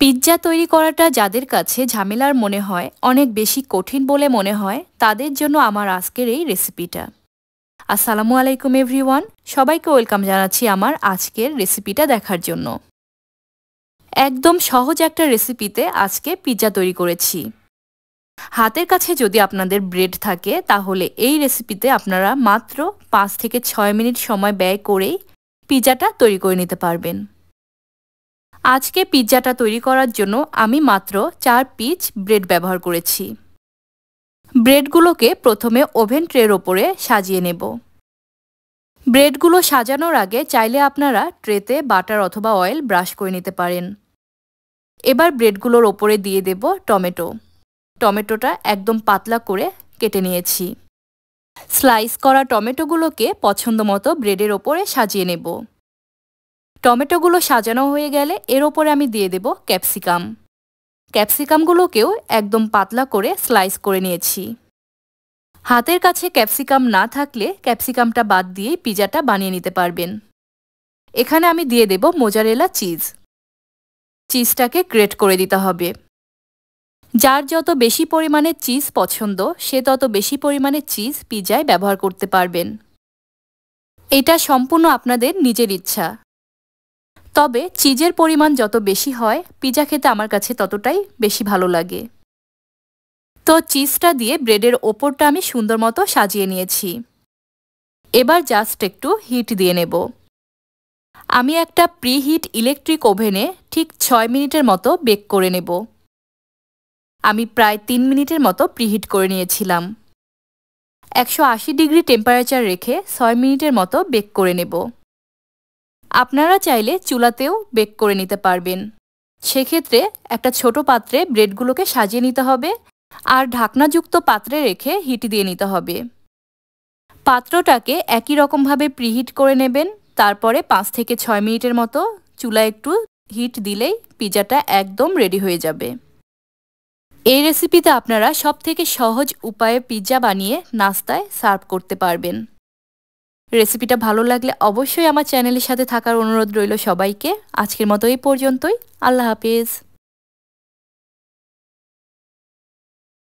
Pizza তৈরি করাটা যাদের কাছে ঝামেলার মনে হয়, অনেক বেশি কঠিন বলে মনে হয়, তাদের জন্য আমার আজকের এই রেসিপিটা। আসসালামু আলাইকুম এভরিওয়ান, সবাইকে ওয়েলকাম জানাচ্ছি আমার আজকের রেসিপিটা দেখার জন্য। একদম সহজ একটা রেসিপিতে আজকে পিৎজা তৈরি করেছি। হাতের কাছে যদি আপনাদের ব্রেড থাকে তাহলে এই রেসিপিতে আপনারা মাত্র 5 থেকে 6 মিনিট সময় ব্যয় করেই পিৎজাটা তৈরি করে নিতে পারবেন। আজকে পিৎজাটা তৈরি করার জন্য আমি মাত্র 4 পিস ব্রেড ব্যবহার করেছি। ব্রেডগুলোকে প্রথমে ওভেন ট্রের ওপরে সাজিয়ে নেব। ব্রেডগুলো সাজানোর আগে চাইলে আপনারা ট্রেতে বাটার অথবা অয়েল ব্রাশ করে নিতে পারেন। এবার ব্রেডগুলোর ওপরে দিয়ে দেব টমেটো। টমেটোটা একদম পাতলা করে কেটে নিয়েছি। স্লাইস করা টমেটোগুলোকে পছন্দ মতো ব্রেডের ওপরে সাজিয়ে নেব। টমেটোগুলো সাজানো হয়ে গেলে এর ওপরে আমি দিয়ে দেব ক্যাপসিকাম। ক্যাপসিকামগুলোকেও একদম পাতলা করে স্লাইস করে নিয়েছি। হাতের কাছে ক্যাপসিকাম না থাকলে ক্যাপসিকামটা বাদ দিয়ে পিৎজাটা বানিয়ে নিতে পারবেন। এখানে আমি দিয়ে দেব মোজারেলা চিজ। চিজটাকে গ্রেট করে দিতে হবে। যার যত বেশি পরিমাণে চিজ পছন্দ সে তত বেশি পরিমাণে চিজ পিৎজায় ব্যবহার করতে পারবেন। এটা সম্পূর্ণ আপনাদের নিজের ইচ্ছা। তবে চিজের পরিমাণ যত বেশি হয় পিৎজা খেতে আমার কাছে ততটাই বেশি ভালো লাগে। তো চিজটা দিয়ে ব্রেডের ওপরটা আমি সুন্দর মতো সাজিয়ে নিয়েছি। এবার জাস্ট একটু হিট দিয়ে নেব। আমি একটা প্রিহিট ইলেকট্রিক ওভেনে ঠিক 6 মিনিটের মতো বেক করে নেব। আমি প্রায় 3 মিনিটের মতো প্রিহিট করে নিয়েছিলাম। 180 ডিগ্রি টেম্পারেচার রেখে 6 মিনিটের মতো বেক করে নেব। আপনারা চাইলে চুলাতেও বেক করে নিতে পারবেন। সেক্ষেত্রে একটা ছোট পাত্রে ব্রেডগুলোকে সাজিয়ে নিতে হবে আর ঢাকনাযুক্ত পাত্রে রেখে হিট দিয়ে নিতে হবে। পাত্রটাকে একই রকমভাবে প্রিহিট করে নেবেন। তারপরে 5 থেকে 6 মিনিটের মতো চুলায় একটু হিট দিলেই পিৎজাটা একদম রেডি হয়ে যাবে। এই রেসিপিতে আপনারা সবথেকে সহজ উপায়ে পিৎজা বানিয়ে নাস্তায় সার্ভ করতে পারবেন। রেসিপিটা ভালো লাগলে অবশ্যই আমার চ্যানেলের সাথে থাকার অনুরোধ রইল সবাইকে। আজকের মতো এই পর্যন্তই। আল্লাহ হাফেজ।